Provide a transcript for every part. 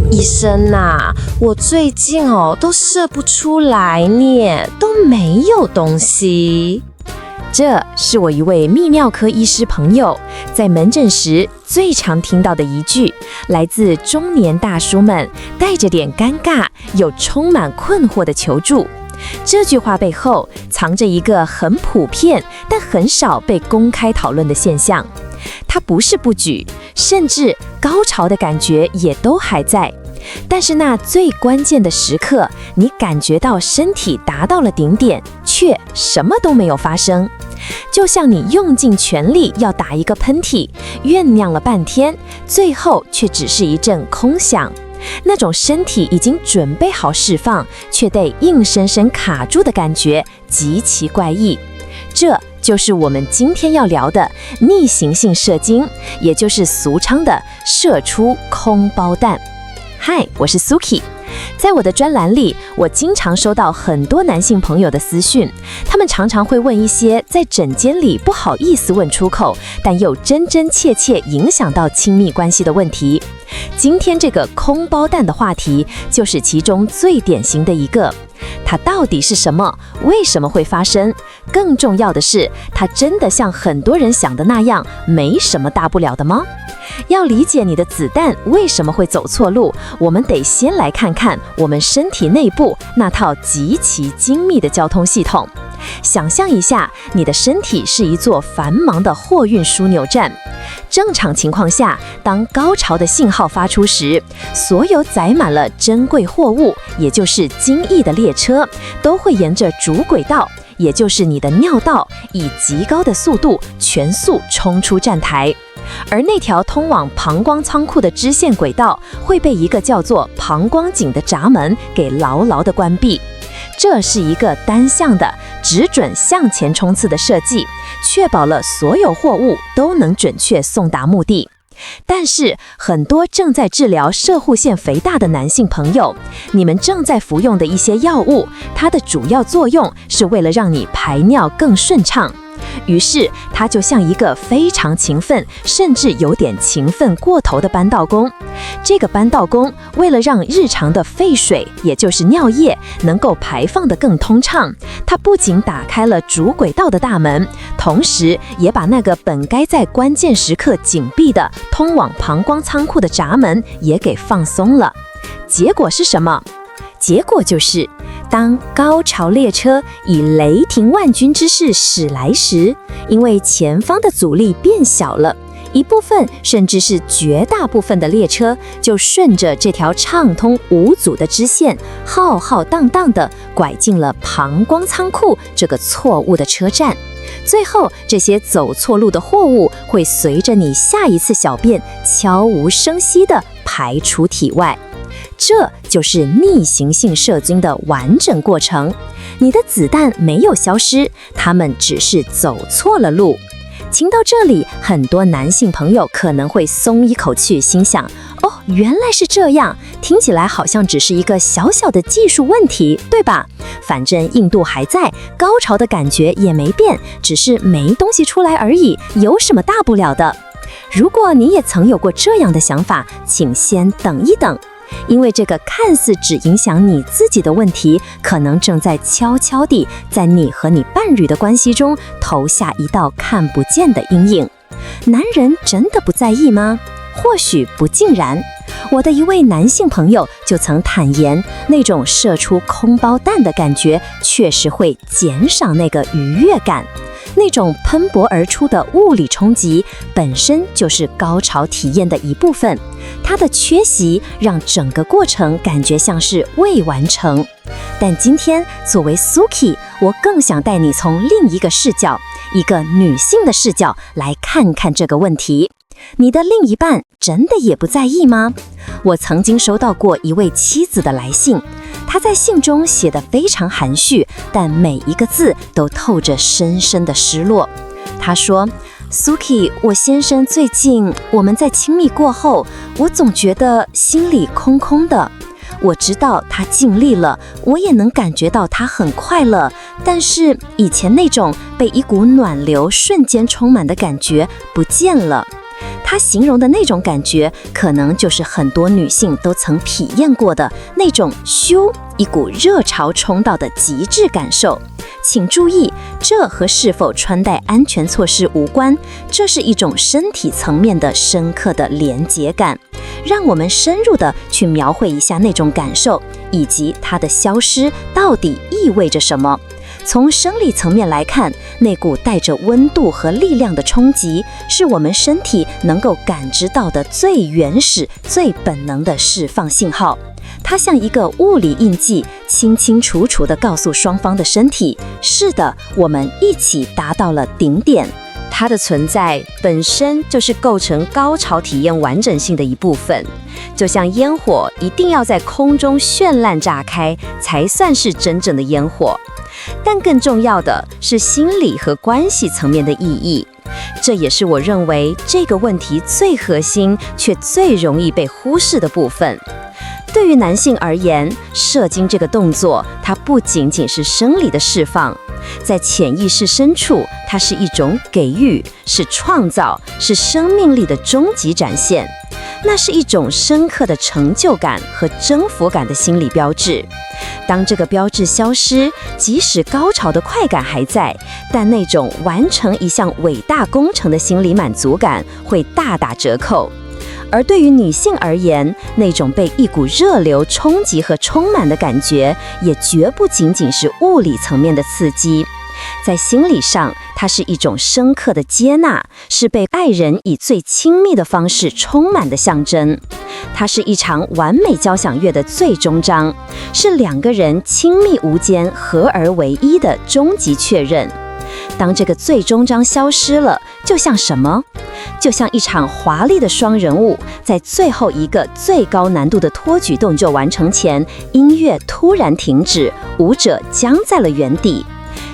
医生啊，我最近都射不出来呢，都没有东西。这是我一位泌尿科医师朋友在门诊时最常听到的一句，来自中年大叔们带着点尴尬又充满困惑的求助。这句话背后藏着一个很普遍但很少被公开讨论的现象，它不是不举，甚至高潮的感觉也都还在，但是那最关键的时刻，你感觉到身体达到了顶点，却什么都没有发生。就像你用尽全力要打一个喷嚏，酝酿了半天，最后却只是一阵空响。那种身体已经准备好释放，却得硬生生卡住的感觉极其怪异。这就是我们今天要聊的逆行性射精，也就是俗称的射出空包蛋。嗨，我是 Suki。在我的专栏里，我经常收到很多男性朋友的私讯，他们常常会问一些在诊间里不好意思问出口，但又真真切切影响到亲密关系的问题。今天这个空包蛋的话题，就是其中最典型的一个。它到底是什么？为什么会发生？更重要的是，它真的像很多人想的那样，没什么大不了的吗？要理解你的子弹为什么会走错路，我们得先来看看我们身体内部那套极其精密的交通系统。想象一下，你的身体是一座繁忙的货运枢纽站。正常情况下，当高潮的信号发出时，所有载满了珍贵货物，也就是精液的列车，都会沿着主轨道，也就是你的尿道，以极高的速度全速冲出站台。而那条通往膀胱仓库的支线轨道会被一个叫做膀胱颈的闸门给牢牢地关闭。这是一个单向的只准向前冲刺的设计，确保了所有货物都能准确送达目的。但是很多正在治疗攝護腺肥大的男性朋友，你们正在服用的一些药物，它的主要作用是为了让你排尿更顺畅。于是他就像一个非常勤奋，甚至有点勤奋过头的搬道工。这个搬道工为了让日常的废水，也就是尿液，能够排放得更通畅，他不仅打开了主轨道的大门，同时也把那个本该在关键时刻紧闭的通往膀胱仓库的闸门也给放松了。结果是什么？结果就是当高潮列车以雷霆万钧之势驶来时，因为前方的阻力变小了，一部分甚至是绝大部分的列车就顺着这条畅通无阻的支线，浩浩荡荡地拐进了膀胱仓库这个错误的车站。最后，这些走错路的货物会随着你下一次小便悄无声息地排出体外。这就是逆行性射精的完整过程。你的子弹没有消失，他们只是走错了路。听到这里，很多男性朋友可能会松一口气，心想：哦，原来是这样，听起来好像只是一个小小的技术问题，对吧？反正硬度还在，高潮的感觉也没变，只是没东西出来而已，有什么大不了的？如果你也曾有过这样的想法，请先等一等。因为这个看似只影响你自己的问题，可能正在悄悄地在你和你伴侣的关系中投下一道看不见的阴影。男人真的不在意吗？或许不尽然。我的一位男性朋友就曾坦言，那种射出空包蛋的感觉确实会减少那个愉悦感。那种喷薄而出的物理冲击本身就是高潮体验的一部分，它的缺席让整个过程感觉像是未完成。但今天作为 Suki， 我更想带你从另一个视角，一个女性的视角来看看这个问题。你的另一半真的也不在意吗？我曾经收到过一位妻子的来信，她在信中写得非常含蓄，但每一个字都透着深深的失落。她说：“Suki， 我先生最近我们在亲密过后，我总觉得心里空空的。我知道他尽力了，我也能感觉到他很快乐，但是以前那种被一股暖流瞬间充满的感觉不见了。”他形容的那种感觉，可能就是很多女性都曾体验过的那种咻一股热潮冲到的极致感受。请注意，这和是否穿戴安全措施无关，这是一种身体层面的深刻的连结感。让我们深入的去描绘一下那种感受，以及它的消失到底意味着什么。从生理层面来看，那股带着温度和力量的冲击，是我们身体能够感知到的最原始、最本能的释放信号。它像一个物理印记，清清楚楚地告诉双方的身体：是的，我们一起达到了顶点。它的存在本身就是构成高潮体验完整性的一部分，就像烟火一定要在空中绚烂炸开，才算是真正的烟火。但更重要的是心理和关系层面的意义，这也是我认为这个问题最核心却最容易被忽视的部分。对于男性而言，射精这个动作，它不仅仅是生理的释放，在潜意识深处，它是一种给予，是创造，是生命力的终极展现。那是一种深刻的成就感和征服感的心理标志。当这个标志消失，即使高潮的快感还在，但那种完成一项伟大工程的心理满足感会大打折扣。而对于女性而言，那种被一股热流冲击和充满的感觉，也绝不仅仅是物理层面的刺激。在心理上，它是一种深刻的接纳，是被爱人以最亲密的方式充满的象征。它是一场完美交响乐的最终章，是两个人亲密无间、合而为一的终极确认。当这个最终章消失了，就像什么？就像一场华丽的双人舞，在最后一个最高难度的托举动作完成前，音乐突然停止，舞者僵在了原地。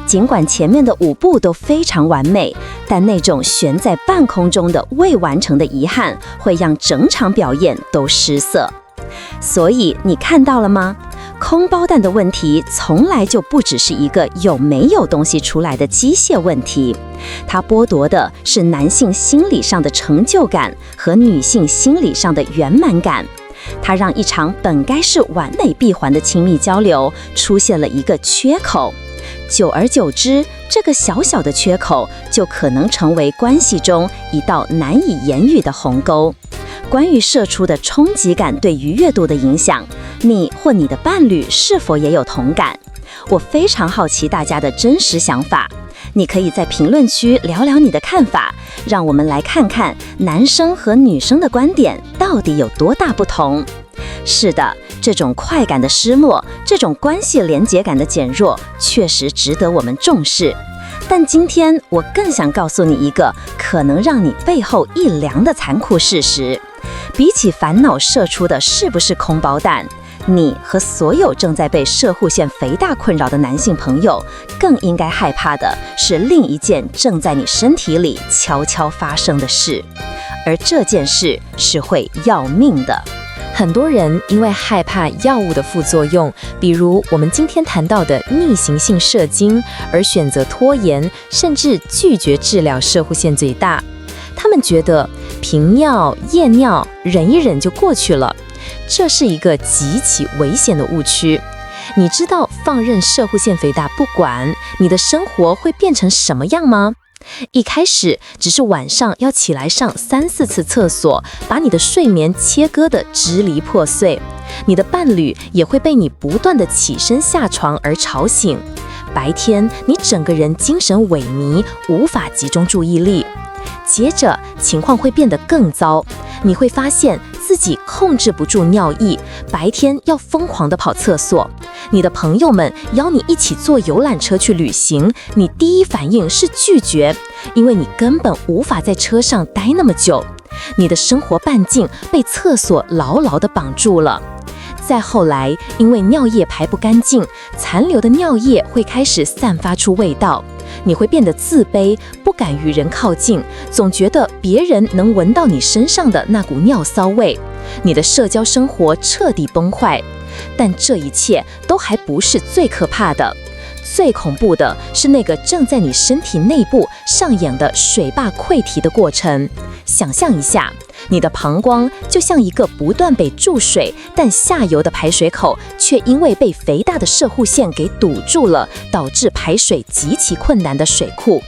尽管前面的5步都非常完美，但那种悬在半空中的未完成的遗憾，会让整场表演都失色。所以你看到了吗？空包弹的问题从来就不只是一个有没有东西出来的机械问题，它剥夺的是男性心理上的成就感和女性心理上的圆满感。它让一场本该是完美闭环的亲密交流出现了一个缺口。久而久之，这个小小的缺口就可能成为关系中一道难以言喻的鸿沟。关于射出的冲击感对愉悦度的影响，你或你的伴侣是否也有同感？我非常好奇大家的真实想法，你可以在评论区聊聊你的看法，让我们来看看男生和女生的观点到底有多大不同。是的，这种快感的失落，这种关系连结感的减弱，确实值得我们重视。但今天我更想告诉你一个可能让你背后一凉的残酷事实：比起烦恼射出的是不是空包弹，你和所有正在被射护腺肥大困扰的男性朋友，更应该害怕的是另一件正在你身体里悄悄发生的事，而这件事是会要命的。很多人因为害怕药物的副作用，比如我们今天谈到的逆行性射精，而选择拖延，甚至拒绝治疗射护腺肥大。他们觉得频尿、夜尿忍一忍就过去了，这是一个极其危险的误区。你知道放任射护腺肥大不管，你的生活会变成什么样吗？一开始只是晚上要起来上3-4次厕所，把你的睡眠切割得支离破碎。你的伴侣也会被你不断的起身下床而吵醒。白天你整个人精神萎靡，无法集中注意力。接着情况会变得更糟，你会发现自己控制不住尿意，白天要疯狂地跑厕所。你的朋友们邀你一起坐游览车去旅行，你第一反应是拒绝，因为你根本无法在车上待那么久。你的生活半径被厕所牢牢地绑住了。再后来，因为尿液排不干净，残留的尿液会开始散发出味道，你会变得自卑，不敢与人靠近，总觉得别人能闻到你身上的那股尿骚味。你的社交生活彻底崩坏。但这一切都还不是最可怕的，最恐怖的是那个正在你身体内部上演的水坝溃堤的过程。想象一下，你的膀胱就像一个不断被注水，但下游的排水口却因为被肥大的摄护腺给堵住了，导致排水极其困难的水库。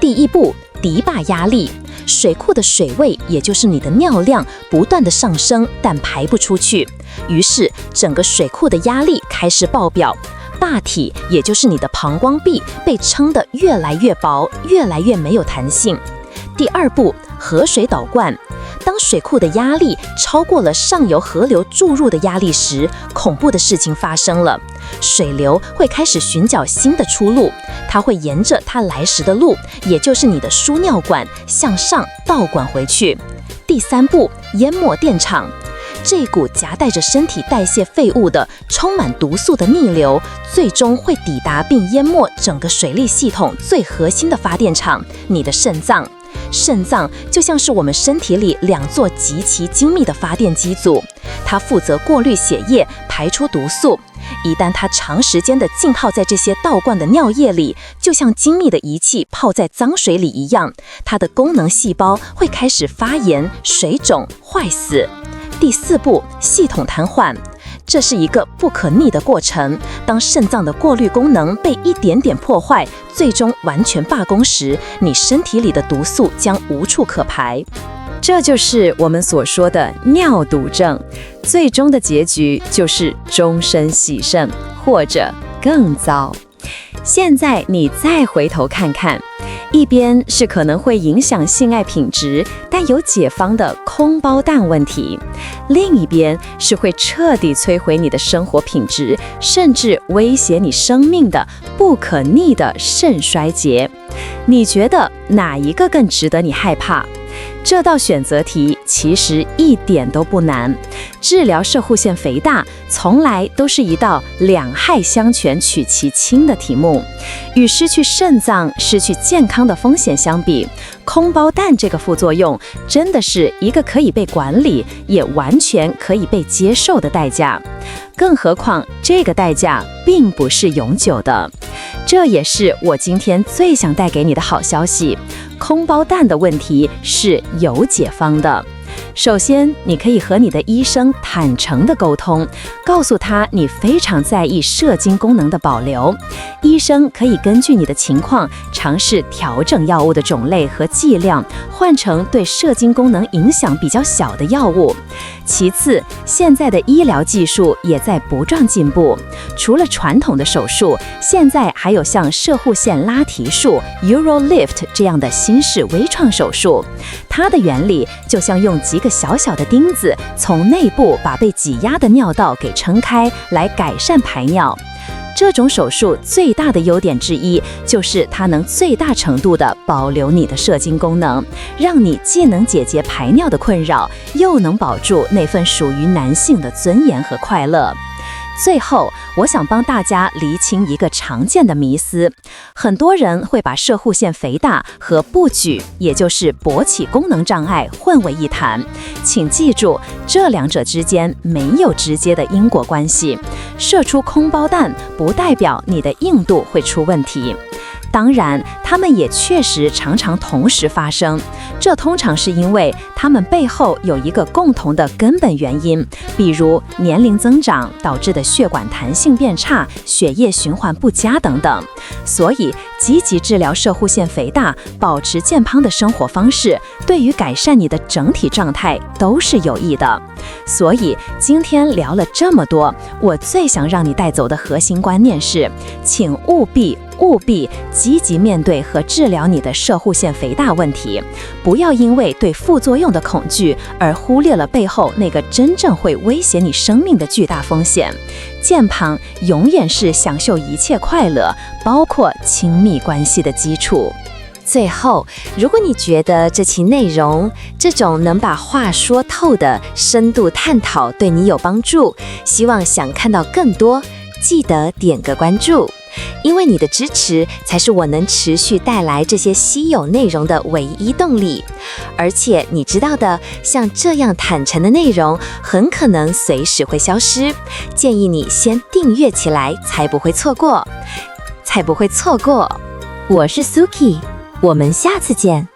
第一步，堤坝压力。水库的水位，也就是你的尿量，不断的上升，但排不出去，于是整个水库的压力开始爆表。坝体，也就是你的膀胱壁，被撑得越来越薄，越来越没有弹性。第二步，河水导灌。当水库的压力超过了上游河流注入的压力时，恐怖的事情发生了。水流会开始寻找新的出路，它会沿着它来时的路，也就是你的输尿管向上倒灌回去。第三步，淹没电场。这股夹带着身体代谢废物的、充满毒素的逆流，最终会抵达并淹没整个水利系统最核心的发电厂——你的肾脏。肾脏就像是我们身体里2座极其精密的发电机组，它负责过滤血液，排出毒素。一旦它长时间的浸泡在这些倒灌的尿液里，就像精密的仪器泡在脏水里一样，它的功能细胞会开始发炎、水肿、坏死。第四步，系统瘫痪。这是一个不可逆的过程。当肾脏的过滤功能被一点点破坏，最终完全罢工时，你身体里的毒素将无处可排。这就是我们所说的尿毒症，最终的结局就是终身洗肾，或者更糟。现在你再回头看看，一边是可能会影响性爱品质但有解方的空包蛋问题，另一边是会彻底摧毁你的生活品质，甚至威胁你生命的不可逆的肾衰竭。你觉得哪一个更值得你害怕？这道选择题其实一点都不难。治疗摄护腺肥大从来都是一道两害相权取其轻的题目。与失去肾脏、失去健康的风险相比，空包蛋这个副作用真的是一个可以被管理，也完全可以被接受的代价。更何况这个代价并不是永久的。这也是我今天最想带给你的好消息。空包蛋的问题是有解方的。首先，你可以和你的医生坦诚地沟通，告诉他你非常在意射精功能的保留。医生可以根据你的情况尝试调整药物的种类和剂量，换成对射精功能影响比较小的药物。其次，现在的医疗技术也在不断进步，除了传统的手术，现在还有像摄护腺拉提术 （Urolift） 这样的新式微创手术。它的原理就像用几个小小的钉子从内部把被挤压的尿道给撑开，来改善排尿。这种手术最大的优点之一就是它能最大程度地保留你的射精功能，让你既能解决排尿的困扰，又能保住那份属于男性的尊严和快乐。最后，我想帮大家厘清一个常见的迷思，很多人会把摄护腺肥大和不举，也就是勃起功能障碍混为一谈。请记住，这两者之间没有直接的因果关系。射出空包蛋不代表你的硬度会出问题。当然，它们也确实常常同时发生，这通常是因为它们背后有一个共同的根本原因，比如年龄增长导致的血管弹性变差、血液循环不佳等等。所以，积极治疗摄护腺肥大，保持健康的生活方式，对于改善你的整体状态都是有益的。所以，今天聊了这么多，我最想让你带走的核心观念是，请务必积极面对和治疗你的摄护腺肥大问题，不要因为对副作用的恐惧而忽略了背后那个真正会威胁你生命的巨大风险。健康永远是享受一切快乐，包括亲密关系的基础。最后，如果你觉得这期内容这种能把话说透的深度探讨对你有帮助，希望想看到更多，记得点个关注。因为你的支持才是我能持续带来这些稀有内容的唯一动力。而且你知道的，像这样坦诚的内容很可能随时会消失，建议你先订阅起来，才不会错过。才不会错过。我是 Suki，我们下次见。